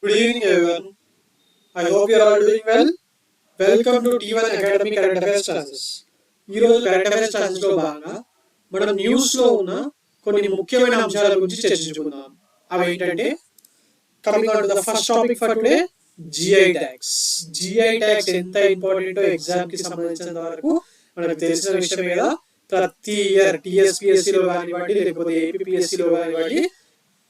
Good evening, everyone. I hope you are all doing well. Welcome to T1 Academy Current Affairs Classes. ఈ రోజు current affairs classes లో భాగంగా మనం news లో ఉన్న కొన్ని ముఖ్యమైన అంశాల గురించి చర్చించుకుందాం. అవి ఏంటంటే coming on to the first topic for today, GI tax. GI tax ఎంత ఇంపార్టెంట్ ఎగ్జామ్ కి సంబంధించినంత వరకు మనకు తెలిసిన విషయమే కదా. ప్రతి ఇయర్ టీఎస్పీఎస్సీ లో కానివ్వండి లేకపోతే ఏపీఎస్సీ లో కానివ్వండి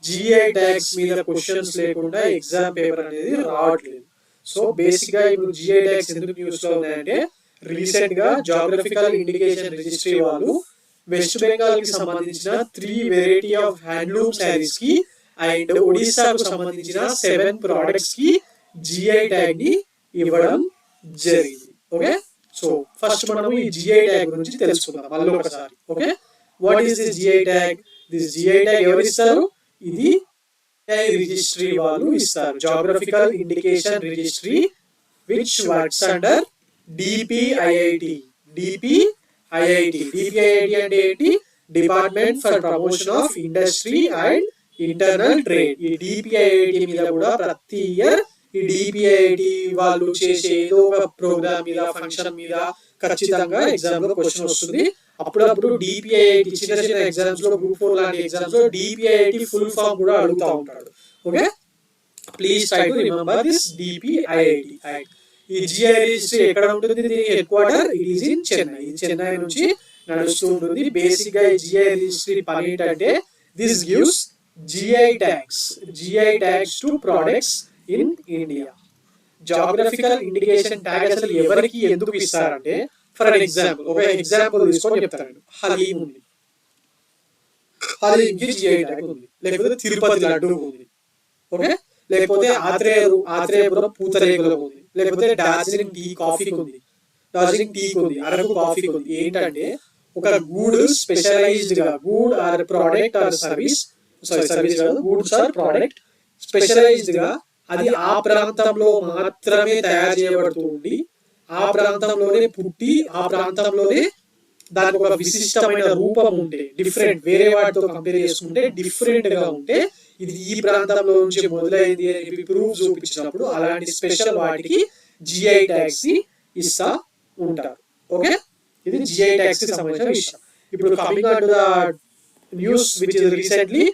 జిఐ ట్యాక్స్ మీద క్వశ్చన్స్ లేకుండా ఎగ్జామ్ పేపర్ అనేది రావట్లేదు. సో బేసిక్ గా ఇప్పుడు జిఐ ట్యాక్స్ ఎందుకు న్యూస్ లో ఉన్నాయంటే రీసెంట్ గా జాగ్రఫికల్ ఇండికేషన్ రిజిస్ట్రీ వాళ్ళు వెస్ట్ బెంగాల్ కి సంబంధించిన 3 వెరైటీ ఆఫ్ హ్యాండ్లూమ్ శారీస్ కి అండ్ ఒడిశాకు సంబంధించిన 7 ప్రొడక్ట్స్ కి జిఐ ట్యాగ్ ని ఇవ్వడం జరిగింది. ఓకే, సో ఫస్ట్ మనం ఈ జిఐ ట్యాగ్ గురించి తెలుసుకుందాం మళ్ళీ ఒకసారి. Okay, what is this GI tag? This GI tag ఎవరు ఇస్తారు? ఇది రిజిస్ట్రీ వాళ్ళు ఇస్తారు. Geographical indication registry which works under DPIIT. DPIIT అంటే ఏంటి? Department for promotion of industry and internal trade. ఈ డిపిఐఐటి మీద కూడా ప్రతి ఇయర్ ఈ డిపిఐఐటి వాళ్ళు చేసే ఏదో ఒక ప్రోగ్రామ్ మీద ఫంక్షన్ మీద ఖచ్చితంగా ఎగ్జామ్ లో క్వశ్చన్ వస్తుంది. అప్పుడప్పుడు డిపిఐఐటి చిన్న చిన్న ఎగ్జామ్స్ లో గ్రూప్ 4 లాంటి ఎగ్జామ్స్ లో డిపిఐఐటి ఫుల్ ఫామ్ కూడా అడుగుతూ ఉంటాడు. Okay, please try to remember this DPIIT. ఈ జిఐ రిజిస్ట్రీ ఎక్కడ ఉంటుంది? దీని head quarter it is in Chennai. ఈ చెన్నై నుంచి నడుస్తూ ఉంటుంది. బేసిక్ గా ఈ జిఐ రిజిస్ట్రీ పని ఏంటంటే this gives GI tags to products in India. Geographical indication tag అసలు ఎవరికి ఎందుకు ఇస్తారంటే, ఫర్ అన్ ఎగ్జాంపుల్ ఒక ఎగ్జాంపుల్ తీసుకొని చెప్తాను. హలీం ఉంది, హలీంకి జిఐ ట్యాగ్ ఉంది. లేకపోతే తిరుపతి లడ్డు ఉంది. ఓకే, లేకపోతే ఆత్రేయపురం పూతరేకులకు ఉంది. లేకపోతే డార్జిలింగ్ టీ కాఫీకి ఉంది, అరకు కాఫీకి ఉంది. ఏంటంటే ఒక గూడ్ స్పెషలైజ్డ్ గా good or product or service goods or product specialized గా అది ఆ ప్రాంతంలో మాత్రమే తయారు చేయబడుతూ ఉండి ఆ ప్రాంతంలోనే పుట్టి ఆ ప్రాంతంలోనే దానికి ఒక విశిష్టమైన రూపం ఉంటే, డిఫరెంట్ వేరే వాటితో కంపేర్ చేసుకుంటే డిఫరెంట్ గా ఉంటే ఇది ఈ ప్రాంతంలో నుంచి మొదలైంది అని ప్రూఫ్ చూపించినప్పుడు అలాంటి స్పెషల్ వాటికి జిఐ ట్యాగ్స్ ఇస్తా ఉంటారు. ఓకే, ఇది జిఐ ట్యాగ్స్ కి సంబంధించిన విషయం. ఇప్పుడు coming on to the news which is recently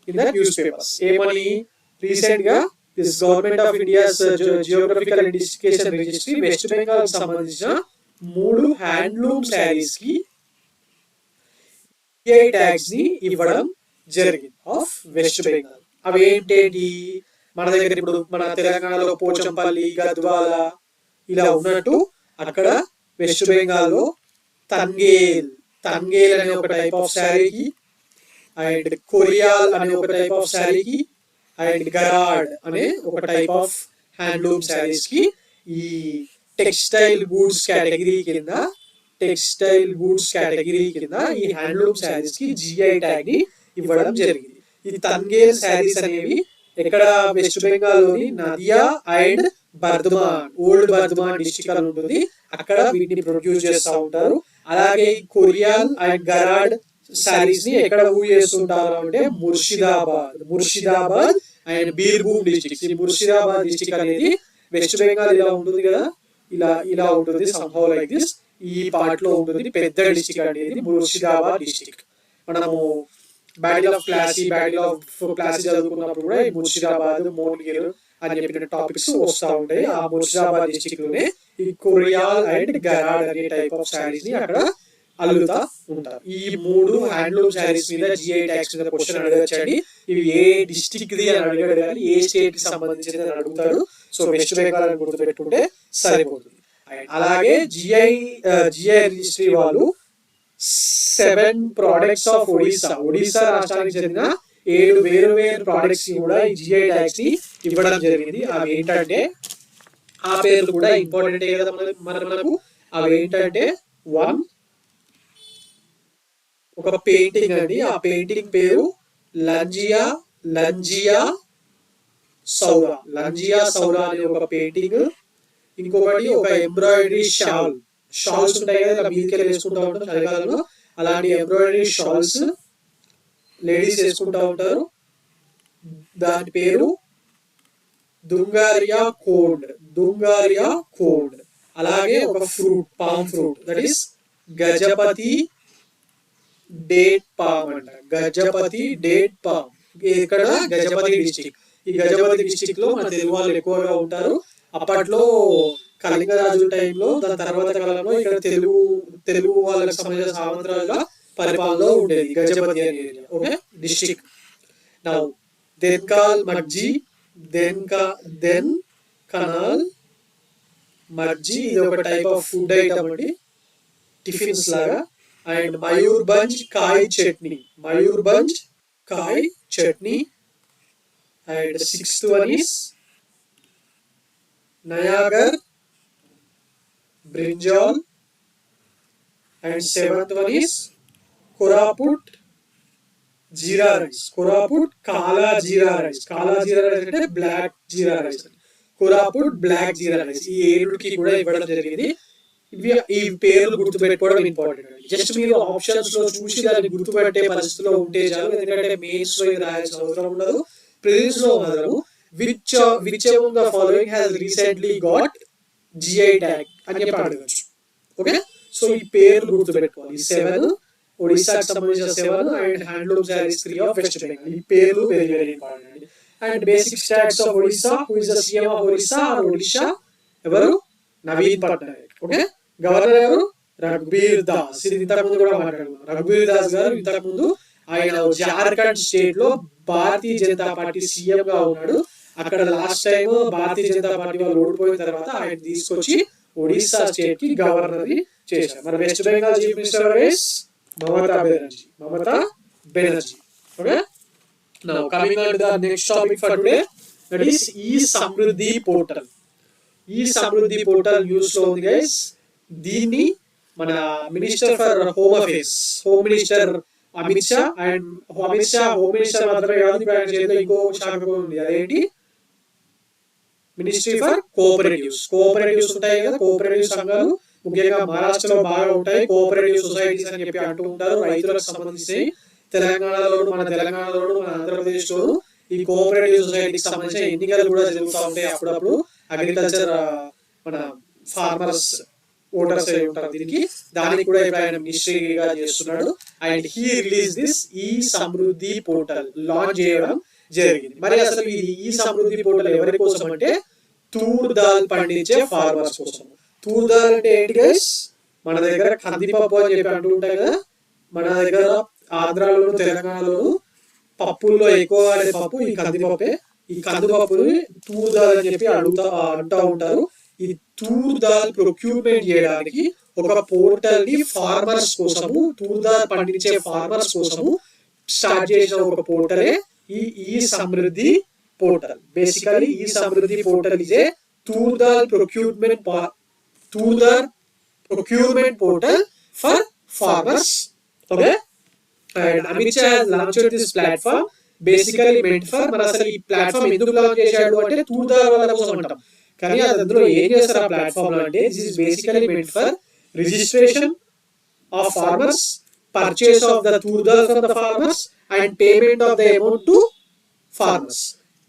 in the news papers. ఏమని రీసెంట్ గా this government of India's geographical indication registry west Bengal కి సంబంధించిన 3 హ్యాండ్లూమ్ శారీస్ కి జిఐ ట్యాగ్స్ ని ఇవ్వడం జరిగింది ఆఫ్ వెస్ట్ బెంగాల్. అవి ఏంటేంటి? మన దగ్గర ఇప్పుడు మన తెలంగాణలో పోచంపల్లి, గద్వాల ఇలా ఉన్నట్టు అక్కడ వెస్ట్ బెంగాల్లో తంగేల్ అనే ఒక టైప్ ఆఫ్ శారీకి అండ్ కొరియాల్ అనే ఒక టైప్ ఆఫ్ శారీకి అండ్ గరాడ్ అనే ఒక టైప్ ఆఫ్ హ్యాండ్లూమ్ శారీస్ కి ఈ టెక్స్టైల్ గూడ్స్ కేటగిరీ కింద ఈ హ్యాండ్లూమ్ శారీస్ కి జిఐ ట్యాగ్ ని ఇవ్వడం జరిగింది. ఈ తంగేల్ శారీస్ అనేవి ఎక్కడ? వెస్ట్ బెంగాల్ లోని Nadia and Bardhaman, old Bardhaman district అని ఉంటుంది, అక్కడ వీటిని ప్రొడ్యూస్ చేస్తూ ఉంటారు. అలాగే కొరియాల్ అండ్ గరాడ్ శారీస్ ని ఎక్కడ చేస్తుంటారు అంటే ముర్షిదాబాద్ అండ్ బీర్భూమ్ డిస్ట్రిక్ట్. ఈ ముర్షిదాబాద్ డిస్ట్రిక్ట్ అనేది వెస్ట్ బెంగాల్ ఇలా ఉంటుంది కదా, ఇలా ఉంటుంది సంభవ్ లైక్ దిస్. ఈ పార్ట్ లో ఉంటుంది పెద్ద డిస్ట్రిక్ట్ అనేది ముర్షిదాబాద్ డిస్ట్రిక్ట్. మనము బ్యాటిల్ ఆఫ్ ప్లాసీ చదువుకున్నప్పుడు కూడా ఈ ముర్షిదాబాద్, మోన్గిర్ అని చెప్పిన టాపిక్స్ వస్తూ ఉంటాయి. ఆ ముర్షిదాబాద్ డిస్ట్రిక్ట్ లోనే ఈ కొరియాల్ అండ్ గరాడ్ అనే టైప్ ఆఫ్ శారీస్ ని అక్కడ అల్లుతా ఉంటారు. ఈ 3 హ్యాండ్లూమ్ శారీస్ మీద జిఐ ట్యాక్స్ మీద క్వశ్చన్ అడగచ్చండి. ఇవి ఏ డిస్ట్రిక్ట్ ది అని అడిగాడు కానీ ఏ స్టేట్ కి సంబంధించింది అని అడుగుతాడు. సో వెస్ట్ బెంగాల్ అని గుర్తుపెట్టుకుంటే సరిపోతుంది. అలాగే జిఐ రిజిస్ట్రీ వాళ్ళు 7 ప్రొడక్ట్స్ ఆఫ్ ఒడిశా రాష్ట్రానికి చెందిన 7 వేరు ప్రొడక్ట్స్ కి కూడా ఈ జిఐ ట్యాక్స్ ని ఇవ్వడం జరిగింది. అవి ఏంటంటే ఆ పేర్లు కూడా ఇంపార్టెంట్ కదా మనకు. అవి ఏంటంటే 1 ఒక పెయింటింగ్ అండి, ఆ పెయింటింగ్ పేరు లంజియా సౌరా అనే ఒక పెయింటింగ్. ఇంకొకటి ఒక ఎంబ్రాయిడరీ షాల్స్ ఉంటాయి కదా, మీదకెళ్ళి వేసుకుంటూ ఉంటారు చలికాలంలో, అలాంటి ఎంబ్రాయిడరీ షాల్స్ లేడీస్ వేసుకుంటూ ఉంటారు. దాని పేరు దుంగారియా కోడ్. అలాగే ఒక fruit, palm fruit, that is Gajapati date palm అంట. గజపతి డేట్ పామ్ ఇక్కడ గజపతి డిస్టిక్. ఈ గజపతి డిస్టిక్ లో మన తెలుగు వాళ్ళు ఎక్కువగా ఉంటారు. అప్పట్లో కళింగ రాజు టైంలో, దాని తర్వాత కాలంలో ఇక్కడ తెలుగు వాళ్ళకి సంబంధించిన సామంతరాలుగా పరిపాలనలో ఉండేది గజపతి అనే area. Okay, district. Now Dhenkanal Magji, Dhenkanal Magji, ఇది ఒక టైప్ ఆఫ్ ఫుడ్ ఐటమ్ అండి, టిఫిన్స్ లాగా. And Mayurbhanj Kai chutney. And sixth one is Nayagarh brinjal. And seventh one is Koraput jeera rice. Koraput Kala jeera rice అంటే black jeera rice. Koraput black jeera rice. ఈ 7కి కూడా ఇవ్వడం జరిగింది. ఈ పేర్లు గుర్తుపెట్టుకోవడం ఇంపార్టెంట్. జస్ట్ మీరు ఆప్షన్స్ లో చూసి దాన్ని గుర్తుపెట్టే పరిస్థితిలో ఉంటే చాలు, ఎందుకంటే మెయిన్స్ లో ఇది రాయాల్సిన అవసరం ఉండదు. ప్రిలిమ్స్ లో మాత్రం which among the following has recently got GI tag అని చెప్పి అడగచ్చు. ఓకే, సో ఈ పేర్లు గుర్తుపెట్టుకోవాలి. 7 ఒడిశాకి సంబంధించిన 7 and handloom saris 3 of West Bengal. ఈ పేర్లు very very important. And basic stats of Odisha. Who is the CM of Odisha or Odisha? ఎవరు? నవీన్ పట్నాయక్. ఓకే, గవర్నర్ ఎవరు? రఘుబీర్ దాస్. ఇది ఇంతకుముందు కూడా మాట్లాడుకున్నాం. రఘుబీర్ దాస్ గారు ఇంతకుముందు ఆయన జార్ఖండ్ స్టేట్ లో భారతీయ జనతా పార్టీ సీఎం గా ఉన్నాడు. అక్కడ last time Bharatiya Janata party వాళ్ళు ఓడిపోయిన తర్వాత ఆయన తీసుకొచ్చి ఒడిశా స్టేట్ కి గవర్నర్ చేశారు. మరి west Bengal chief minister Mamata Banerjee. Okay, now coming on to the next topic for today, that is ఈ సమృద్ధి పోర్టల్. ఈ సమృద్ధి పోర్టల్ న్యూస్ లో ఉంది గైస్. దీన్ని మన minister for home affairs, home minister Amit Shah home minister మాత్రమే కాదు, ఇంకో శాఖ ఉంది. అదేంటి? మినిస్ట్రీ ఫర్ కోఆపరేటివ్స్ ఉంటాయి కదా, కోఆపరేటివ్ సంఘాలు ముఖ్యంగా మహారాష్ట్రలో బాగా ఉంటాయి. కోఆపరేటివ్ సొసైటీస్ అని చెప్పి అంటూ ఉంటారు. రైతులకు సంబంధించి తెలంగాణలోను, మన ఆంధ్రప్రదేశ్ లోను ఈ కోఆపరేటివ్ సొసైటీకి సంబంధించిన ఎన్నికలు కూడా జరుగుతూ ఉంటాయి. అప్పుడప్పుడు అగ్రికల్చర్ మన ఫార్మర్స్ ఓటర్స్ అయి ఉంటారు దీనికి. దానికి కూడా ఇప్పుడు ఆయన మినిస్ట్రీగా చేస్తున్నాడు. అండ్ హీ రిలీజ్ దిస్ ఈ సమృద్ధి పోర్టల్ లాంచ్ చేయడం జరిగింది. మరి అసలు ఈ సమృద్ధి పోర్టల్ ఎవరి కోసం అంటే తూర్ దాల్ పండించే ఫార్మర్స్ కోసం. తూర్ దాల్ అంటే ఏంటి గైస్? మన దగ్గర కందిపప్పు అని చెప్పి అంటూ ఉంటాయి కదా. మన దగ్గర ఆంధ్రాలోను తెలంగాణలోను పప్పుల్లో ఎక్కువ వాడే పప్పు ఈ కందిపప్పే. ఈ కందిపప్పుని తూర్ దాల్ అని చెప్పి అంటూ ఉంటారు. ఈ తూర్ దాల్ ప్రొక్యూర్మెంట్ చేయడానికి ఒక పోర్టల్ ని ఫార్మర్స్ కోసము, తూర్ దాల్ పండించే ఫార్మర్స్ కోసము స్టార్ట్ చేసిన ఒక పోర్టలే ఈ సమృద్ధి పోర్టల్. బేసికలీ ఈ Samriddhi portal is a tur dal procurement portal for farmers. Okay, and Amit Shah has launched this platform basically meant for, మరి అసలు ఈ ప్లాట్ఫామ్ ఎందుకు లాంచ్ చేశాడు అంటే తూర్ దాల్ వాళ్ళ కోసం అంటాం. కానీ అందులో ఏం చేస్తారు ఆ ప్లాట్ఫామ్ లో అంటే this is basically meant for registration of farmers, purchase of the tur dal from the farmers and payment of the amount to farmers.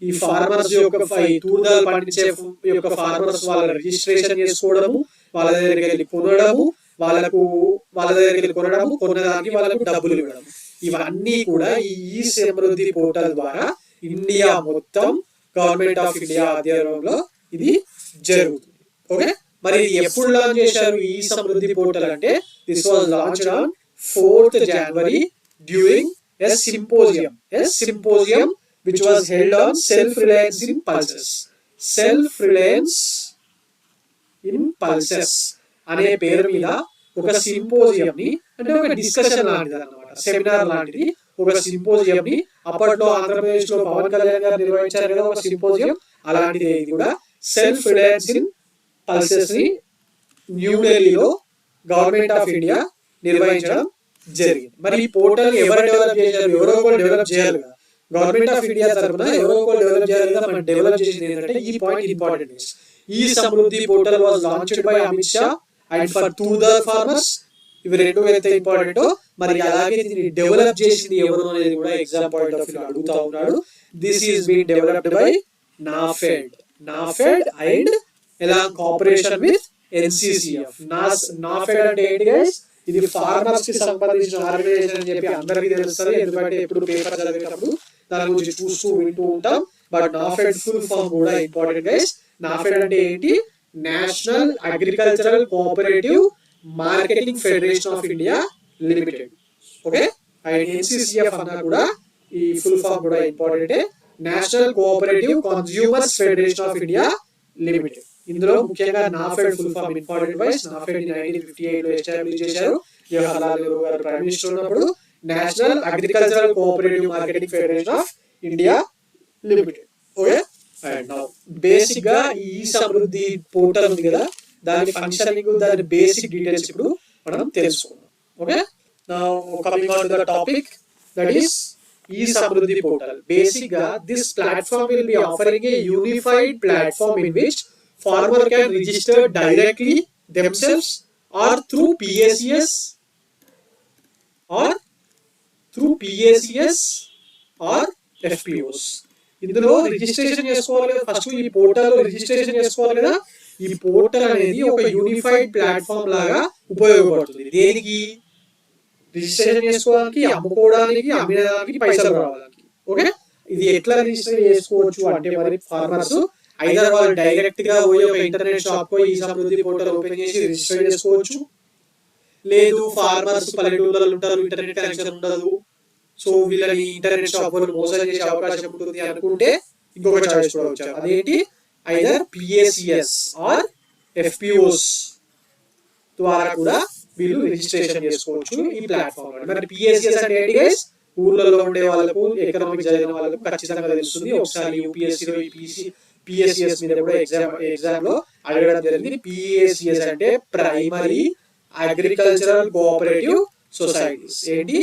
ఈ ఫార్మర్స్ యొక్క తూర్ దాల్ పండించే యొక్క ఫార్మర్స్ వాళ్ళ రిజిస్ట్రేషన్ చేసుకోవడము, వాళ్ళ దగ్గరికి వెళ్ళి కొనడము, కొనడానికి వాళ్ళకు డబ్బులు ఇవ్వడం, ఇవన్నీ కూడా ఈ సమృద్ధి పోర్టల్ ద్వారా ఇండియా మొత్తం గవర్నమెంట్ ఆఫ్ ఇండియా ఆధ్వర్యంలో ఇది జరుగుతుంది. ఓకే, మరి ఇది ఎప్పుడు లాంచ్ చేశారు ఈ సమృద్ధి పోర్టల్ అంటే this was launched on 4th January during a symposium which was held on self-reliance in pulses అనే పేరు మీద ఒక సింపోజియం ని, అంటే ఒక డిస్కషన్ లాంటిది అన్నమాట, సెమినార్ లాంటిది, ఒక సింపోజియం ని అప్పట్లో ఆంధ్రప్రదేశ్ లో పవన్ కళ్యాణ్ గారు నిర్వహించారు కదా ఒక సింపోజియం. అలాంటిది ఇది కూడా సెల్ఫ్ రిలయన్స్ ఇన్ పల్సెస్ ని న్యూఢిల్లీలో గవర్నమెంట్ ఆఫ్ ఇండియా నిర్వహించడం జరిగింది. మరి ఈ పోర్టల్ ఎవరు డెవలప్ చేశారు? ఎవరో ఒకరు డెవలప్ చేయాలి కదా. గవర్నమెంట్ ఆఫ్ ఇండియా తరఫున ఎవరో ఒకరు డెవలప్ చేయాలి కదా. మనం డెవలప్ చేసింది ఏంటంటే ఈ పాయింట్ ఇంపార్టెంట్. ఈ Samriddhi portal was launched by Amit Shah and for tur dal farmers. ఇవి రెండు అయితే ఇంపార్టెంట్. మరి అలాగే దీన్ని డెవలప్ చేసింది ఎవరు అనేది కూడా ఎగ్జామ్ పాయింట్ ఆఫ్ వ్యూ అడుగుతా ఉన్నాడు. This is been developed by NAFED. NAFED and along cooperation with NCCF. NAFED అంటే ఏంటి గైస్? ఇది ఫార్మర్స్ కి సంబంధించిన ఆర్గనైజేషన్ అని చెప్పి అందరికీ తెలుస్తుంది, ఎందుకంటే ఎప్పుడు పేపర్ చదివేటప్పుడు దాని గురించి చూస్తూ వింటూ ఉంటాం. బట్ నాఫెడ్ ఫుల్ ఫామ్ కూడా ఇంపార్టెంట్ గైస్. నాఫెడ్ అంటే ఏంటి? National agricultural cooperative marketing federation of India limited. Okay, and NCCF అన్నా కూడా ఈ ఫుల్ ఫామ్ కూడా important. National cooperative consumers federation of India limited. ఇందులో ముఖ్యంగా NAFED full form important guys. NAFED 1958 లో ఎస్టాబ్లిష్ చేశారు జవహర్లాల్ నెహ్రూ గారు ప్రైమ్ మినిస్టర్ ఉన్నప్పుడు. National agricultural cooperative marketing federation of India limited. Okay, and now basic గా ఈ సమృద్ధి పోర్టల్ ఉంది కదా, దాని ఫంక్షనింగ్, దాని బేసిక్ డీటెయిల్స్ ఇప్పుడు మనం తెలుసుకుందాం. Okay, now coming on to the topic, that is e-Samruddhi portal. Basically, this platform will be offering a unified platform in which farmer can register directly themselves or through PACS or FPOs. ఇందులో registration చేసుకోవాలి కదా, first ఈ portal లో registration చేసుకోవాలి కదా. ఈ portal అనేది ఒక యూనిఫైడ్ ప్లాట్ఫామ్ లాగా ఉపయోగపడుతుంది. దేనికి? రిజిస్ట్రేషన్ చేసుకోవడానికి, అమ్ముకోవడానికి, అమ్మేదానికి, పైసలు రావడానికి. ఓకే, ఇది ఎట్లా రిజిస్టర్ చేసుకోవచ్చు అంటే మరి ఫార్మర్స్ ఐదర్ వాళ్ళు డైరెక్ట్ గా పోయి ఒక ఇంటర్నెట్ షాప్ పోయి e-Samruddhi పోర్టల్ ఓపెన్ చేసి రిజిస్టర్ చేసుకోవచ్చు. లేదు, ఫార్మర్స్ పల్లెటూళ్ళలో ఉంటారు, ఇంటర్నెట్ కనెక్షన్ ఉండదు, సో వీళ్ళని ఇంటర్నెట్ షాప్ వాళ్ళు మోసం చేసే అవకాశం ఉంటుంది అనుకుంటే ఇంకొక చాయిస్ కూడా వచ్చారు. అదేంటి? ఐదర్ PACS ఆర్ FPOs ద్వారా కూడా వీళ్ళు రిజిస్ట్రేషన్ చేసుకోవచ్చు ఈ ప్లాట్ఫామ్ లో. మరి PACS అంటే ఏంటి గైస్? ఊర్లలో ఉండే వాళ్ళకు, ఎకనామిక్ చదివిన వాళ్ళకు ఖచ్చితంగా తెలుస్తుంది. ఒకసారి UPSC లో PACS మీద కూడా ఎగ్జామ్ లో అడగడం జరిగింది. PACS అంటే ప్రైమరీ అగ్రికల్చరల్ కోఆపరేటివ్ సొసైటీస్. ఏంటి?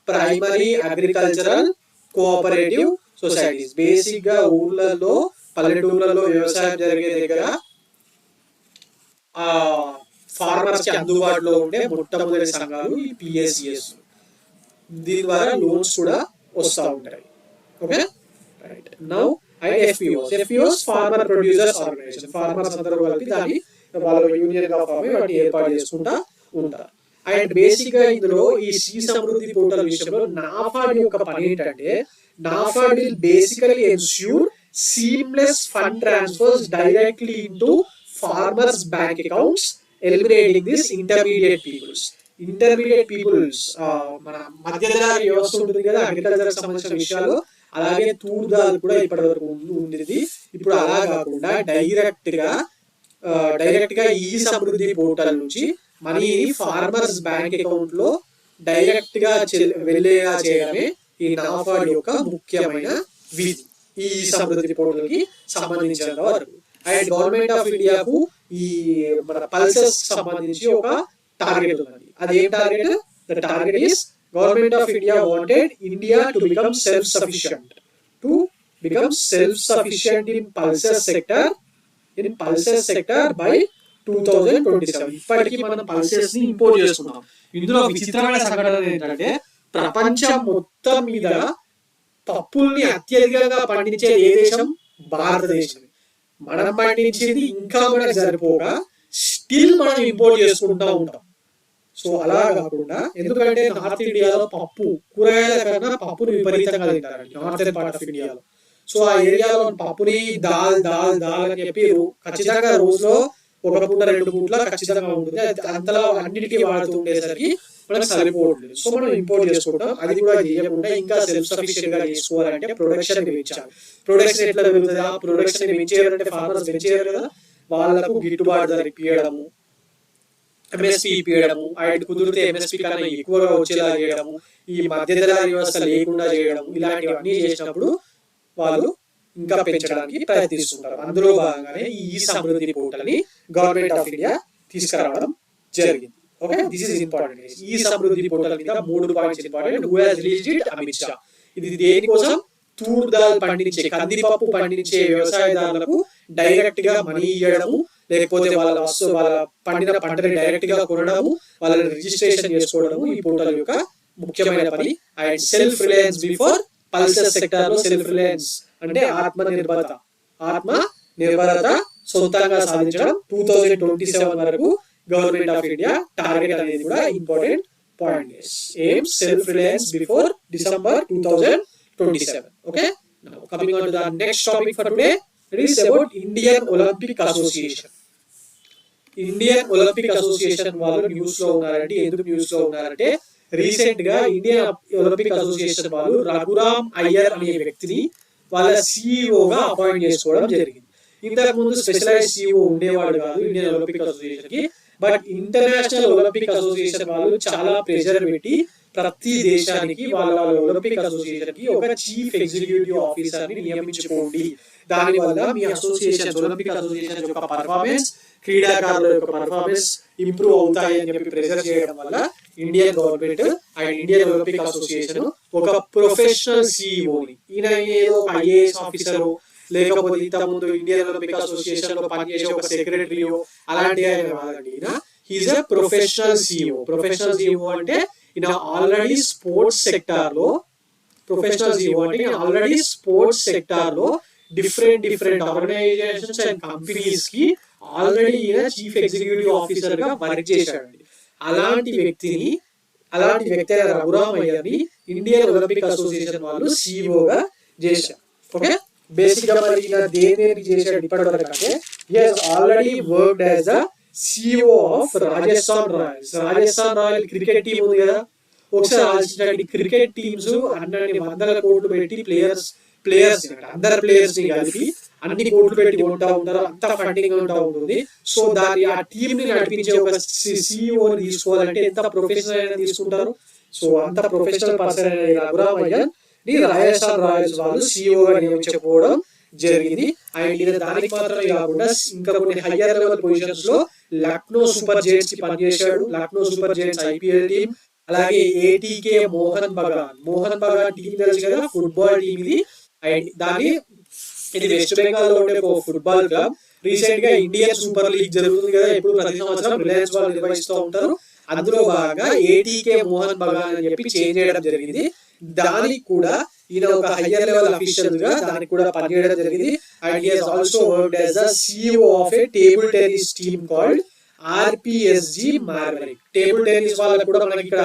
Primary agricultural cooperative societies. Basic గా ఊర్లలో, పల్లెటూర్లలో వ్యవసాయం జరిగే దగ్గర ఫార్మర్స్ కి అందుబాటులో ఉండే మొట్టమొదటి సంఘాలు ఈ PACS. దీని ద్వారా లోన్స్ కూడా వస్తూ ఉంటాయి. Okay, right. Now FPOs farmer producers organisation. Farmers అందరూ కలిపి దాన్ని వాళ్ళ యూనియన్ గా ఫామ్ అయ్యి వాటిని ఏర్పాటు చేసుకుంటా ఉంటారు. అండ్ బేసిక్ గా ఇందులో ఈ e-Samruddhi పోర్టల్ విషయంలో నాఫాడ్ యొక్క పని ఏంటంటే, NAFED will basically ensure seamless fund transfers directly into farmers bank accounts, eliminating this intermediate peoples. మన మధ్యదళారీ వ్యవస్థ ఉంటుంది కదా అగ్రికల్చర్ సంబంధించిన విషయాలు, అలాగే తూర్దాలు కూడా ఇప్పటి వరకు ఉండేది. ఇప్పుడు అలా కాకుండా డైరెక్ట్ గా e-Samruddhi పోర్టల్ నుంచి మనీని ఫార్మర్స్ బ్యాంక్ అకౌంట్ లో డైరెక్ట్ గా వెళ్ళేలా చేయడమే ఈ నాఫాడ్ యొక్క ముఖ్యమైన విధి ఈ e-Samruddhi పోర్టల్ కి సంబంధించినంత వరకు. అండ్ గవర్నమెంట్ ఆఫ్ ఇండియాకు ఈ మన పల్సెస్ సంబంధించి ఒక టార్గెట్ ఉన్నది. అదేం target? The target is government of India wanted India to become self sufficient in pulses sector by 2027. ఇప్పటికీ మనం పల్సెస్ ని ఇంపోర్ట్ చేస్తున్నాం. ఇందులో విచిత్రమైన సంఘటన ఏంటంటే, ప్రపంచం మొత్తం మీద పప్పుల్ని అత్యధికంగా పండించే ఏ దేశం? భారతదేశం. మనం పండించేది ఇంకా మనకు సరిపోగా స్టిల్ మనం ఇంపోర్ట్ చేసుకుంటూ ఉంటాం. సో అలా కాకుండా, ఎందుకంటే నార్త్ ఇండియాలో కూరగాయల కన్నా పప్పుని విపరీతంగా తింటారండి నార్థన్ పార్ట్ ఆఫ్ ఇండియాలో. సో ఆ ఏరియాలో పప్పుని దాల్ అని చెప్పి ఖచ్చితంగా రోజులో ఒక పూట 2 పూట్ల ఖచ్చితంగా ఉంటుంది. అంతలా అన్నిటికీ వాడుతూ ఉండేసరికి మనకు సరిపోవట్లేదు. సో మనం ఇంపోర్ట్ చేసుకుంటాం. అది కూడా చేయకుండా ఇంకా సెల్ఫ్ సఫిషియెంట్ గా చేసుకోవాలంటే ప్రొడక్షన్ పెంచాలి. ప్రొడక్షన్ ఎట్లా పెరుగుతుంది? ఆ ప్రొడక్షన్ పెంచేయాలంటే ఫార్మర్స్ పెంచేయాలి కదా, వాళ్ళకు గిట్టుబాటు ధర ఇప్పించడము, MSP ఇప్పించడము, అండ్ కుదిరితే MSP కన్నా ఎక్కువగా వచ్చేలా చేయడము, ఈ మధ్యదళారీ వ్యవస్థ లేకుండా చేయడము, ఇలాంటివన్నీ చేసినప్పుడు వాళ్ళు ఇంకా పెంచడానికి ప్రయత్నిస్తుంటారు. అందులో భాగంగానే ఈ e-Samruddhi పోర్టల్ ని గవర్నమెంట్ ఆఫ్ ఇండియా తీసుకురావడం జరిగింది. Okay, this is important. e-Samruddhi portal మీద 3 points important. Who has released it? Amit Shah. ఇది దేనికోసం? తూర్ దాల్ పండించే, కందిపప్పు పండించే వ్యవసాయదారులకు డైరెక్ట్ గా మనీ ఇవ్వడము, లేకపోతే వాళ్ళ పండిన పంటని డైరెక్ట్ గా కొనడము, వాళ్ళని రిజిస్ట్రేషన్ చేసుకోవడము ఈ పోర్టల్ యొక్క ముఖ్యమైన పని. And self Reliance before pulses sector లో సెల్ఫ్ రిలయన్స్ అంటే ఆత్మ నిర్భరత సొంతంగా సాధించడం 2027 వరకు గవర్నమెంట్ ఆఫ్ ఇండియా టార్గెట్ అనేది కూడా important point. Aim self Reliance before December 2027. Okay, now coming on to the next topic for today, it is about Indian Olympic Association. Indian Olympic association వాళ్ళు news లో ఉన్నారంటే ఎందుకు news లో ఉన్నారంటే recent గా Indian Olympic association వాళ్ళు రఘురామ్ అయ్యర్ అనే వ్యక్తిని వాళ్ళ సిఇఓగా అపాయింట్ చేసుకోవడం జరిగింది. ఇంతకు ముందు స్పెషలైజ్ సిఇఓ ఉండేవాడు కాదు ఇండియన్ ఒలింపిక్ అసోసియేషన్ కి. బట్ ఇంటర్నేషనల్ ఒలింపిక్ అసోసియేషన్ వాళ్ళు చాలా ప్రెషర్ పెట్టి ప్రతి దేశానికి వాళ్ళ ఒలింపిక్ అసోసియేషన్ కి ఒక చీఫ్ ఎగ్జిక్యూటివ్ ఆఫీసర్ ని నియమించుకోండి, దాని వల్ల మీ అసోసియేషన్ ఒలింపిక్ అసోసియేషన్ యొక్క పర్ఫార్మెన్స్, క్రీడాకారుల యొక్క పర్ఫార్మెన్స్ ఇంప్రూవ్ అవుతాయి అని చెప్పి ప్రెషర్ చేయడం వల్ల Indian government and Indian Olympic Association ఒక ప్రొఫెషనల్ సిఇఓని, ఈయన ఏదో ఒక ఐఏఎస్ ఆఫీసర్ లేకపోతే ఇంత ముందు ఇండియన్ ఒలింపిక్ అసోసియేషన్ లో పనిచేసే ఒక సెక్రటరీయో అలాంటి ఆయన కాదండి. Is a professional CEO. Professional CEO అంటే ఈయన ఆల్రెడీ స్పోర్ట్స్ సెక్టార్ లో, ప్రొఫెషనల్ సిఇఓ అంటే ఆల్రెడీ స్పోర్ట్స్ సెక్టార్ లో డిఫరెంట్ ఆర్గనైజేషన్స్ అండ్ కంపెనీస్ కి ఆల్రెడీ ఈయన చీఫ్ ఎగ్జిక్యూటివ్ ఆఫీసర్ గా వర్క్ చేశాడండి. అలాంటి వ్యక్తి అయిన రఘురామ్ అయ్యర్ని ఇండియన్ ఒలింపిక్ అసోసియేషన్ వాళ్ళు సిఇఓగా చేశారు. ఓకే, బేసిక్ గా మరి ఈయన దేని చేశాడు ఇప్పటివరకు అంటే he has already worked as the CEO of Rajasthan Royals. Rajasthan royal cricket team ఉంది కదా, ఒకసారి ఆలోచించండి, క్రికెట్ టీమ్స్ అన్ని వందల కోట్లు పెట్టి ప్లేయర్స్ అందరు ప్లేయర్స్ ని కలిపి అన్ని కోట్లు పెట్టి ఉంటా ఉంటారు, అంత ఫండింగ్ ఉంటా ఉంటుంది. సో దాని ఆ టీం ని నడిపించే ఒక సిఇఓని తీసుకోవాలంటే ఎంత ప్రొఫెషనల్ అయినా తీసుకుంటారు. సో అంత ప్రొఫెషనల్ పర్సన్ అయిన రఘురామ్ అయ్యర్ ని రాజస్థాన్ రాయల్స్ వాళ్ళు సిఇఓగా నియమించకపోవడం జరిగింది. అండ్ ఈయన దానికి మాత్రమే కాకుండా ఇంకా కొన్ని హయ్యర్ లెవెల్ పొజిషన్స్ లో లక్నో సూపర్ జైంట్స్ కి పనిచేశాడు. Lucknow super Giants IPL team, అలాగే ఏటీకే మోహన్ బగాన్ టీం తెలుసు కదా, ఫుట్బాల్ టీం ఇది. అండ్ ఇది వెస్ట్ బెంగాల్ లో ఉండే ఒక ఫుట్బాల్ క్లబ్. రీసెంట్ గా ఇండియన్ సూపర్ లీగ్ జరుగుతుంది కదా, ఎప్పుడు ప్రతి సంవత్సరం రిలయన్స్ వాళ్ళు నిర్వహిస్తూ ఉంటారు. అందులో భాగంగా ఏటీకే మోహన్ బగాన్ అని చెప్పి చేంజ్ చేయడం జరిగింది. దానికి కూడా ఈయన ఒక హయ్యర్ లెవెల్ అఫీషియల్ గా దానికి కూడా పనిచేయడం జరిగింది. And he has also worked as the CEO of a table tennis team called RPSG Maverick. Table tennis వాళ్ళకు కూడా మనకి ఇక్కడ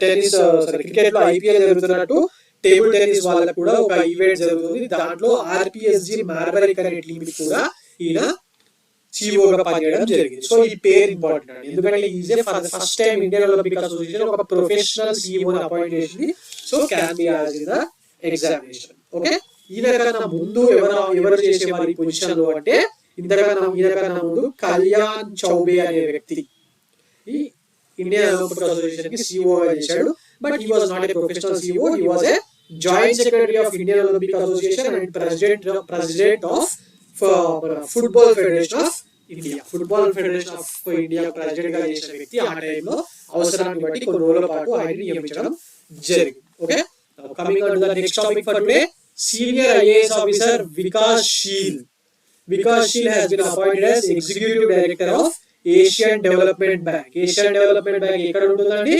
టెన్నిస్ క్రికెట్ లో ఐపీఎల్ జరుగుతున్నట్టు టేబుల్ టెన్నిస్ వాళ్ళకు కూడా ఒక ఈవెంట్ జరుగుతుంది. దాంట్లో ఆర్పిఎస్జి మార్వరిక్ అనే టీమ్ కి కూడా ఈయన సిఇఓగా పనిచేయడం జరిగింది. సో ఈ పేరు ఇంపార్టెంట్ అండి, ఎందుకంటే easy for the first time Indian Olympic Association ఒక ప్రొఫెషనల్ సిఇఓని అపాయింట్ చేసింది. So can be as in the examination. Okay, ఈయనకన్నా ముందు ఎవరు చేసేవారు ఈ పొజిషన్ లో అంటే ఈయనకన్నా ముందు కళ్యాణ్ చౌబే అనే వ్యక్తి ఈ ఇండియన్ ఒలింపిక్ అసోసియేషన్ కి సిఇఓగా చేశాడు. But he was not a professional CEO, he was a joint secretary of Indian Olympic association and president of football federation of India president గా చేసిన వ్యక్తి. ఆ టైంలో అవసరాన్ని బట్టి కొన్ని రోజుల పాటు ఆయన నియమించడం జరిగింది. Okay, coming on to the next topic for today, senior IAS officer Vikas she'll has been appointed as executive director of Asian Development Bank. Asian Development Bank ఎక్కడ ఉంటుందండి?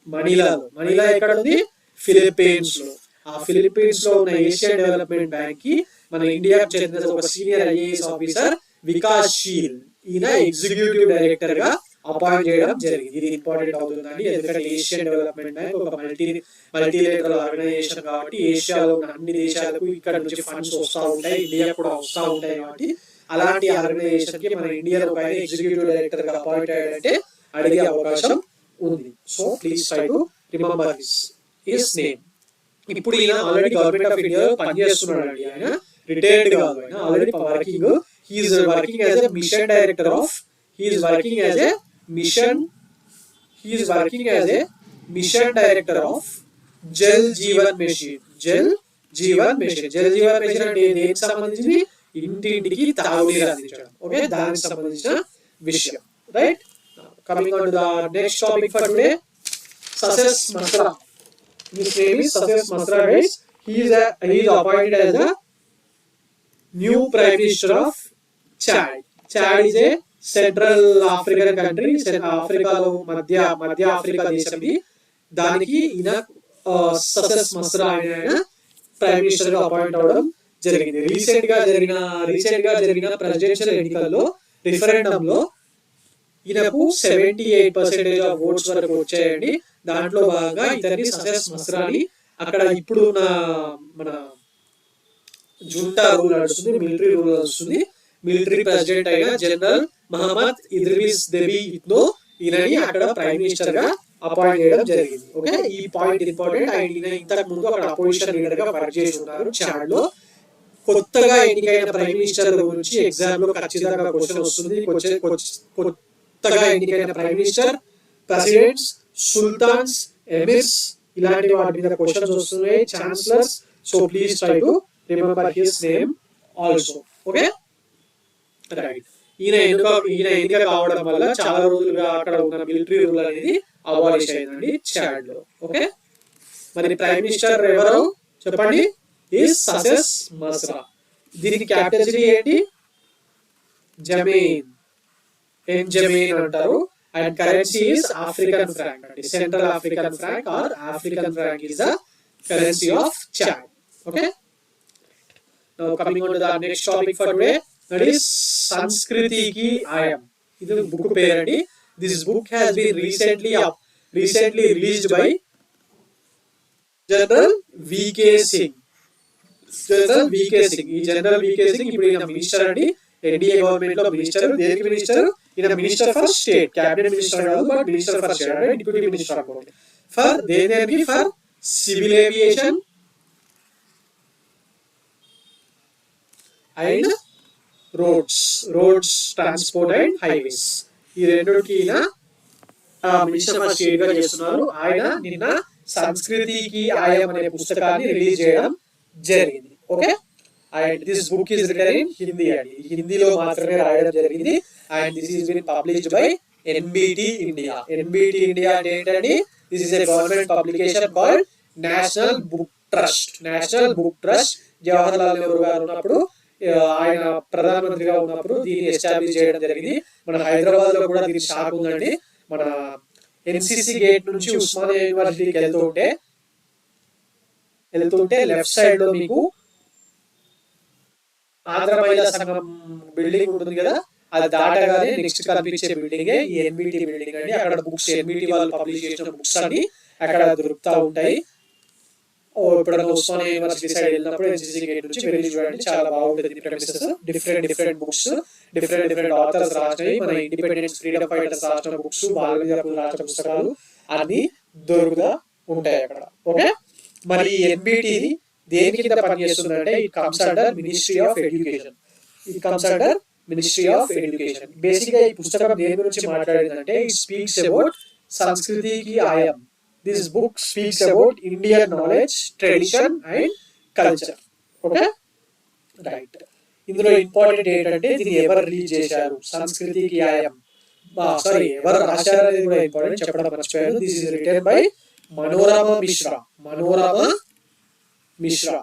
మనీలా ఎక్కడ ఉంది? ఫిలిప్పీన్స్ లో. ఆ ఫిలిప్పీన్స్ లో ఉన్న ఏషియన్ డెవలప్మెంట్ బ్యాంక్ కి మన ఇండియాకి చెందిన ఒక senior IAS officer Vikas she'll, ఈయన ఎగ్జిక్యూటివ్ డైరెక్టర్ గా అపాయింట్ చేయడం జరిగింది. ఇది ఇంపార్టెంట్ అవుతుందండి, ఎందుకంటే ఏషియన్ డెవలప్మెంట్ బ్యాంక్ ఒక మల్టీలేటరల్ ఆర్గనైజేషన్ కాబట్టి ఏషియాలో ఉన్న అన్ని దేశాలకు ఇక్కడ నుంచి ఫండ్స్ వస్తూ ఉంటాయి, ఇండియా కూడా వస్తూ ఉంటాయి. కాబట్టి అలాంటి ఆర్గనైజేషన్ కి మన ఇండియా ఒక ఎగ్జిక్యూటివ్ డైరెక్టర్ గా అపాయింట్ అయ్యాడంటే అడిగే అవకాశం ఉంది. So please try to remember his name. ఇప్పుడు ఈయన ఆల్రెడీ గవర్నమెంట్ ఆఫ్ ఇండియా పనిచేస్తున్నాడు అండి, ఆయన రిటైర్డ్ కాదు, ఆయన already working. He is working as a mission director of Jal Jeevan mission. అంటే దేనికి సంబంధించి? ఇంటింటికి తాగునీరు అందించడం. ఓకే, దానికి సంబంధించిన విషయం. Right, coming on to the next topic for today, ససెస్ Masra. His name is Sachet Masra, guys. He is appointed as a new Prime Minister of Chad. Chad is a Central African country. ఆఫ్రికాలో మధ్య Africa దేశం. దానికి ఈయన ససెస్ మస్రా ఆయన prime minister గా appoint అవడం జరిగింది. రీసెంట్ గా జరిగిన ప్రెసిడెన్షియల్ ఎన్నికల్లో రిఫరెండంలో ఈయనకు 78% ఆఫ్ ఓట్స్ వరకు వచ్చాయండి. దాంట్లో భాగంగా ఇతన్ని ససెస్ మస్రాని అక్కడ ఇప్పుడు మన జుంటా రూల్ నడుస్తుంది, మిలిటరీ రూల్ నడుస్తుంది. మిలిటరీ ప్రెసిడెంట్ అయిన జనరల్ మహమ్మద్ ఇద్రిస్ దెబీ ఇత్నో ఈయనని అక్కడ ప్రైమ్ మినిస్టర్ గా అపాయింట్ చేయడం జరిగింది. ఓకే, ఈ పాయింట్ ఇంపార్టెంట్. అండ్ ఈయన ఇంతకు ముందు అక్కడ అపోజిషన్ లీడర్ గా వర్క్ చేసి ఉన్నారు చాడ్ లో. కొత్తగా ఎన్నికైన ప్రైమ్ మినిస్టర్ గురించి ఎగ్జామ్ లో ఖచ్చితంగా క్వశ్చన్ వస్తుంది. కొత్తగా ఎన్నికైన prime minister, presidents, sultans, emirs ఇలాంటి వాటి మీద క్వశ్చన్స్ వస్తున్నాయి, chancellors. So please try to remember his name also. Okay, right. ఈయన ఎన్నిక కావడం వల్ల చాలా రోజులుగా అక్కడ ఉన్న మిలిటరీ రూల్ అనేది అబాలిష్ అయిందండి చాడ్ లో. ఓకే, మరి ప్రైమ్ మినిస్టర్ ఎవరు చెప్పండి? ఈస్ ససెస్ మస్రా. దీనికి క్యాపిటల్ సిటీ ఏంటి? జమీన్, జమీన్ అంటారు. And currency is African franc అండి. Central African franc or African franc is the currency of Chad. Okay, now coming on to the next topic for today, that is Sanskriti ki Aayam. ఇది book పేరండి. This book has been recently released by general VK Singh. ఈ general VK Singh ఇప్పుడు ఈయన minister అండి, NDA government లో minister. దేనికి minister? ఈయన minister for state, cabinet minister కాదు, బట్ మినిస్టర్ ఫర్ స్టేట్ అంటే డిప్యూటీ మినిస్టర్ అనుకోండి. ఫర్ దేనికి? For civil aviation and roads transport and highways. ఈ రెండుకి ఈయన మినిస్టర్ ఫర్ స్టేట్ గా చేస్తున్నారు. ఆయన నిన్న సంస్కృతికి ఆయం అనే పుస్తకాన్ని రిలీజ్ చేయడం జరిగింది. Okay, and this book is written in Hindi అండి. హిందీలో మాత్రమే రాయడం జరిగింది. And this is been published by NBT India. NBT India అంటే ఏంటండి? This is a government publication called national book trust. Jawaharlal Nehru గారు ఉన్నప్పుడు, ఆయన ప్రధానమంత్రిగా ఉన్నప్పుడు దీన్ని ఎస్టాబ్లిష్ చేయడం జరిగింది. మన హైదరాబాద్ లో కూడా దీని షాక్ ఉందండి. మన ఎన్సిసి గేట్ నుంచి ఉస్మానియా యూనివర్సిటీకి వెళ్తుంటే లెఫ్ట్ సైడ్ లో మీకు ఆంధ్ర మహిళా సంఘం బిల్డింగ్ ఉంటుంది కదా, అది దాటగానే నెక్స్ట్ కనిపించే బిల్డింగే ఈ ఎన్బిటి బిల్డింగ్ అండి. అక్కడ బుక్స్, ఎన్బిటి వాళ్ళు పబ్లిష్ చేసిన బుక్స్ అన్ని అక్కడ దొరుకుతా ఉంటాయి. ఎప్పుడైనా ఉస్మానియా యూనివర్సిటీ సైడ్ వెళ్ళినప్పుడు ఎన్సిసి గేట్ నుంచి వెళ్ళి చూడండి, చాలా బాగుంటుంది premises. Different books, different authors రాసినవి, మన ఇండిపెండెన్స్ ఫ్రీడమ్ ఫైటర్స్ రాసిన బుక్స్, బాలగంగాధర్ రాసిన పుస్తకాలు అన్ని దొరుకుతా ఉంటాయి అక్కడ. ఓకే, మరి ఎన్బిటి దేని కింద పనిచేస్తుందంటే it comes under ministry of education. Basic గా ఈ పుస్తకం దేని గురించి మాట్లాడిందంటే ఇట్ స్పీక్స్ అబౌట్ సంస్కృతికి ఆయం. This book speaks about Indian knowledge, tradition and culture. Okay, right. ఇందులో ఇంపార్టెంట్ ఏంటంటే దీన్ని ఎవరు రిలీజ్ చేశారు? సంస్కృతికి ఆయం ఎవరు రాశారు అనేది కూడా ఇంపార్టెంట్, చెప్పడం మర్చిపోయాను. This is written by Manorama Mishra.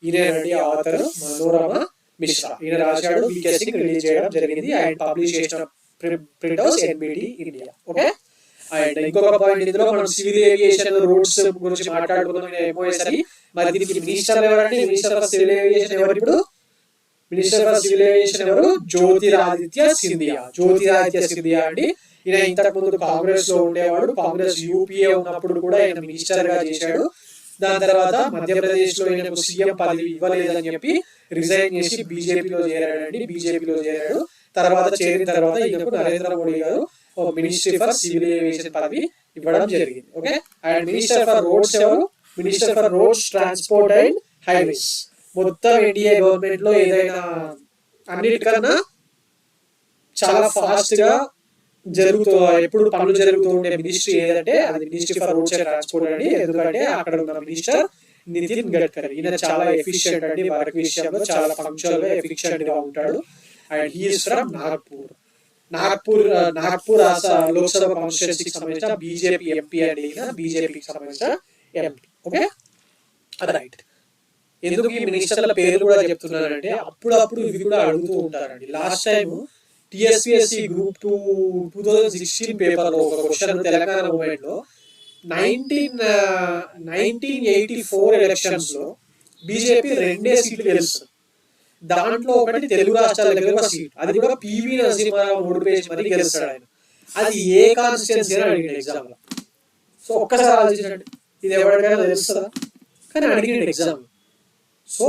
ఈయనండి ఆథర్ మనోరమ మిశ్రా. ఈయన రాశాడు, వికే సింగ్ రిలీజ్ చేయడం జరిగింది. అండ్ పబ్లిష్ చేసిన print house NBT India. Okay, and ఇంకొక పాయింట్, ఇందులో మనం సివిల్ ఏవియేషన్, రోడ్స్ గురించి మాట్లాడుకున్నాం ఎంఓఎస్ అని. మరి దీనికి మినిస్టర్ ఎవరండి? మినిస్టర్ ఫర్ సివిల్ ఏవియేషన్ ఎవరు? ఇప్పుడు మినిస్టర్ ఫర్ సివిల్ ఏవియేషన్ ఎవరు? జ్యోతిరాదిత్య సింధియా అండి. ఈయన ఇంతకు ముందు కాంగ్రెస్ లో ఉండేవాడు. కాంగ్రెస్ యూపీఏ ఉన్నప్పుడు కూడా ఆయన మినిస్టర్ గా చేశాడు. దాని తర్వాత మధ్యప్రదేశ్ లో ఈయనకు సీఎం పదవి ఇవ్వలేదని చెప్పి రిజైన్ చేసి బీజేపీలో చేరాడు. తర్వాత చేరిన తర్వాత ఈయనకు నరేంద్ర మోడీ గారు మినిస్ట్రీ ఫర్ సివిల్ ఏవియేషన్ పదవి ఇవ్వడం జరిగింది. Okay, and minister for roads ఎవరు? Minister for roads, transport and highways. మొత్తం ఎన్డీఏ గవర్నమెంట్ లో ఏదైనా అన్నిటికన్నా చాలా ఫాస్ట్ గా ఎప్పుడు పనులు జరుగుతూ ఉండే మినిస్ట్రీ ఏదంటే అది ministry for roads and transport అండి. ఎందుకంటే అక్కడ ఉన్న మినిస్టర్ నితిన్ గడ్కరీ. ఈయన చాలా ఎఫిషియెంట్ అండి, వర్క్ విషయంలో చాలా పంక్చువల్ గా ఎఫిషియెంట్ గా ఉంటాడు. And he's from Nagpur Lok Sabha కాన్స్టిట్యుయెన్సీకి సంబంధించిన బీజేపీ ఎంపీ అండి. ఈయన బీజేపీకి సంబంధించిన ఎంపీ. Okay, right. ఎందుకు ఈ మినిస్టర్ల పేర్లు కూడా చెప్తున్నానంటే అప్పుడప్పుడు ఇవి కూడా అడుగుతూ ఉంటారండి. Last time TSPSC group 2016 paper లో ఒక క్వశ్చన్ తెలంగాణ మూవ్మెంట్ లో 1984 ఎలక్షన్స్ లో బీజేపీ 2 సీట్లు గెలుస్తుంది. దాంట్లో ఒకటి తెలుగు రాష్ట్రాల దగ్గర ఒక సీట్, అది కూడా పివి నరసింహారావు ఓడిపోయి మరీ గెలుస్తాడు ఆయన. అది ఏ కాన్స్టిట్యున్సీ అని అడిగిండు ఎగ్జామ్ లో. సో ఒక్కసారి ఆలోచించండి, ఇది ఎవరికైనా తెలుస్తుందా? కానీ అడిగిండు ఎగ్జామ్. సో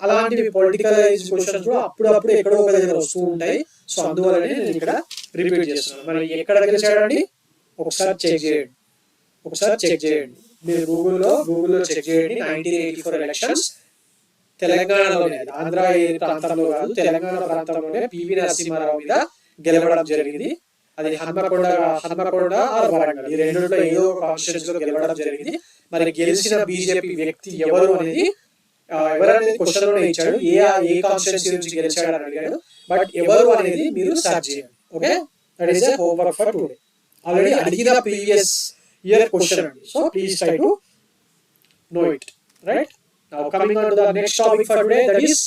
అలాంటివి పొలిటికలైజ్ క్వశ్చన్స్ కూడా అప్పుడప్పుడు ఎక్కడో ఒక దగ్గర వస్తూ ఉంటాయి. సో అందువల్లనే నేను ఇక్కడ రిపీట్ చేస్తున్నాను. మరి ఎక్కడ గెలిచాడండి ఒకసారి చెక్ చేయండి. మీరు గూగుల్లో చెక్ చేయండి. 1984 ఎలక్షన్స్ తెలంగాణలోనే, ఆంధ్ర ప్రాంతంలో కాదు, తెలంగాణ ప్రాంతంలోనే పివి నరసింహారావు మీద గెలవడం జరిగింది. అది హన్మకొండ ఆర్ వరంగల్, ఈ రెండులో ఏదో కాన్స్టిట్యూన్సీ లో గెలవడం జరిగింది. మరి గెలిచిన బీజేపీ వ్యక్తి ఎవరు అనేది క్వశ్చన్ లోనే ఇచ్చాడు. ఏ కాన్స్టిట్యూన్సీ నుంచి గెలిచాడు అని అడిగాడు. బట్ ఎవరు అనేది మీరు సర్చ్ చేయండి. Okay, that is homework for today. Already అడిగిన ప్రీవియస్ ఇయర్ క్వశ్చన్ అండి. So please try to know it. Right, now coming on to the next topic for today, that is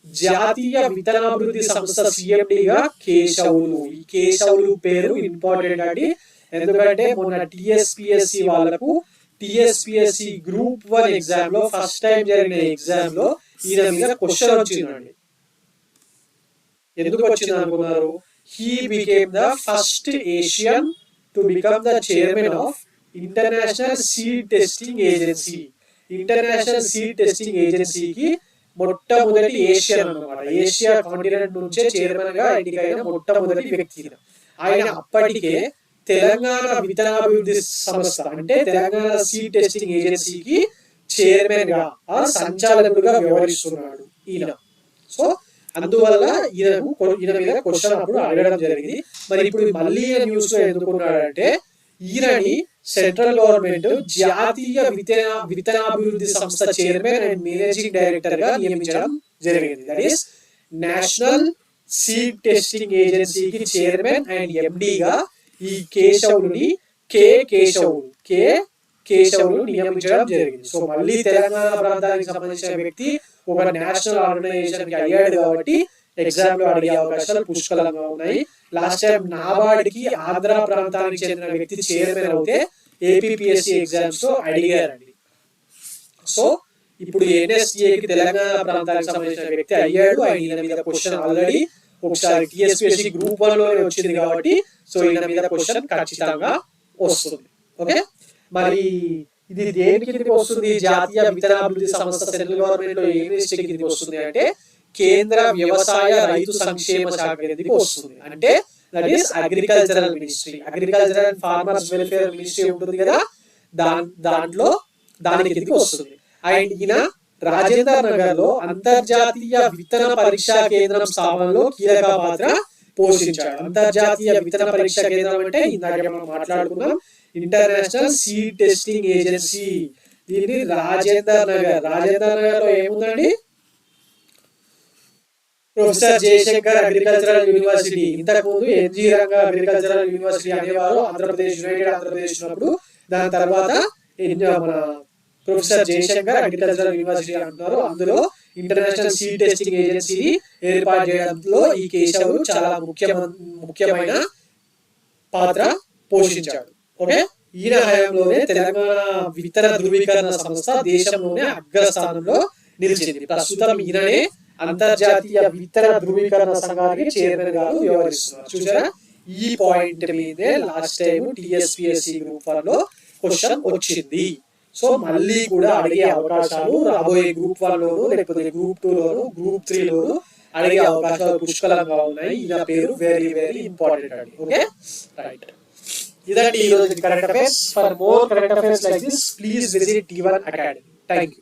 జాతీయ విత్తనాభివృద్ధి సంస్థ సిఎండిగా కేశవులు. ఈ కేశవులు పేరు ఇంపార్టెంట్ అండి, ఎందుకంటే మొన్న టిఎస్పిఎస్సి వాళ్ళకు టిఎస్పిఎస్సి గ్రూప్ 1 ఎగ్జామ్ లో ఫస్ట్ టైం జరిగిన ఎగ్జామ్ లో ఈయన మీద క్వశ్చన్ వచ్చిందండి. ఎందుకు వచ్చింది అనుకున్నారు? He became the first Asian to become the chairman of international seed testing agency. International seed testing ఏజెన్సీకి మొట్టమొదటి ఏషియన్ అన్నమాట. ఏషియా కాంటినెంట్ నుంచే చైర్మన్ గా ఎన్నికైన మొట్టమొదటి వ్యక్తి ఆయన. అప్పటికే తెలంగాణ విత్తనాభివృద్ధి సంస్థ అంటే తెలంగాణ సీడ్ టెస్టింగ్ ఏజెన్సీకి చైర్మన్ గా సంచాలకుడుగా వ్యవహరిస్తున్నాడు ఈయన. సో అందువల్ల ఈయన మీద క్వశ్చన్ అప్పుడు అడగడం జరిగింది. మరి ఇప్పుడు మళ్ళీ న్యూస్ లో ఎందుకున్నాడంటే ఈయనని సెంట్రల్ గవర్నమెంట్ జాతీయ విత్తనాభివృద్ధి సంస్థ చైర్మన్ అండ్ మేనేజింగ్ డైరెక్టర్ గా నియమించడం జరిగింది. That is national seed testing ఏజెన్సీకి చైర్మన్ అండ్ ఎండిగా ఈ కేశవులు నియమించడం జరిగింది. సో మళ్ళీ తెలంగాణ ప్రాంతానికి సంబంధించిన వ్యక్తి ఒక నేషనల్ ఆర్గనైజేషన్ కి అయ్యాడు కాబట్టి ఎగ్జామ్ లో అడిగే అవకాశాలు పుష్కలంగా ఉన్నాయి. లాస్ట్ టైం నాబార్డ్కి ఆంధ్ర ప్రాంతానికి చెందిన వ్యక్తి చైర్మన్ అవుతే ఏపీపీఎస్సీ ఎగ్జామ్స్ లో అడిగారండి. సో ఇప్పుడు ఎన్ఎస్టీఏకి తెలంగాణ ప్రాంతానికి సంబంధించిన వ్యక్తి అయ్యాడు. ఈయన మీద క్వశ్చన్ ఆల్రెడీ ఒకసారి టిఎస్పిఎస్సి గ్రూప్ 1 లోనే వచ్చింది కాబట్టి సో ఈయన మీద క్వశ్చన్ ఖచ్చితంగా వస్తుంది. ఓకే, మరి ఇది దేనికి కిందకి వస్తుంది? జాతీయ విత్తనాభివృద్ధి సంస్థ సెంట్రల్ గవర్నమెంట్ లో ఏ మినిస్ట్రీ కిందకి వస్తుంది అంటే కేంద్ర వ్యవసాయ రైతు సంక్షేమ శాఖ కిందకి వస్తుంది. అంటే that is agricultural ministry. Agricultural and farmers welfare ministry ఉంటుంది కదా, దాంట్లో దాని కిందకి వస్తుంది. అండ్ ఈయన రాజేందర్ నగర్ లో అంతర్జాతీయ విత్తన పరీక్షా కేంద్రం స్థాపనలో కీలక పాత్ర పోషించాడు. అంతర్జాతీయ విత్తన పరీక్షా కేంద్రం అంటే ఇందాక మనం మాట్లాడుకున్నాం ఇంటర్నేషనల్ సీడ్ టెస్టింగ్ ఏజెన్సీ. దీన్ని రాజేందర్ నగర్ లో ఏముందండి? Professor Jayashankar agricultural university. ఇంతకు ముందు ఎన్జీ రంగా అగ్రికల్చరల్ యూనివర్సిటీ అనేవారు ఆంధ్రప్రదేశ్, యునైటెడ్ ఆంధ్రప్రదేశ్ ఉన్నప్పుడు. దాని తర్వాత మన ప్రొఫెసర్ జయశంకర్ అగ్రికల్చరల్ యూనివర్సిటీ అంటున్నారు. అందులో ఇంటర్నేషనల్ సీడ్ టెస్టింగ్ ఏజెన్సీని ఏర్పాటు చేయడంలో ఈ కేశవులు చాలా ముఖ్యమైన పాత్ర పోషించాడు. ఓకే, ఈయన హయాంలోనే తెలంగాణ విత్తన ధృవీకరణ సంస్థ దేశంలోనే అగ్రస్థానంలో నిలిచింది. ప్రస్తుతం ఈయననే అంతర్జాతీయ విత్తన ధృవీకరణ సంఘానికి చైర్మన్ గా వ్యవహరిస్తున్నారు. చూసారా, ఈ పాయింట్ మీదే లాస్ట్ టైం టిఎస్పిఎస్సి గ్రూప్ 1 లో క్వశ్చన్ వచ్చింది. సో మళ్ళీ కూడా అడిగే అవకాశాలు రాబోయే గ్రూప్ 1 లోను లేకపోతే గ్రూప్ 2 లోను గ్రూప్ 3 లోను అడిగే అవకాశాలు పుష్కలంగా ఉన్నాయి. ఈయన పేరు వెరీ వెరీ ఇంపార్టెంట్ అండి. ఓకే, రైట్, ఇదండి ఈ రోజు current affairs. For more current affairs like this please visit T1 Academy. Thank you.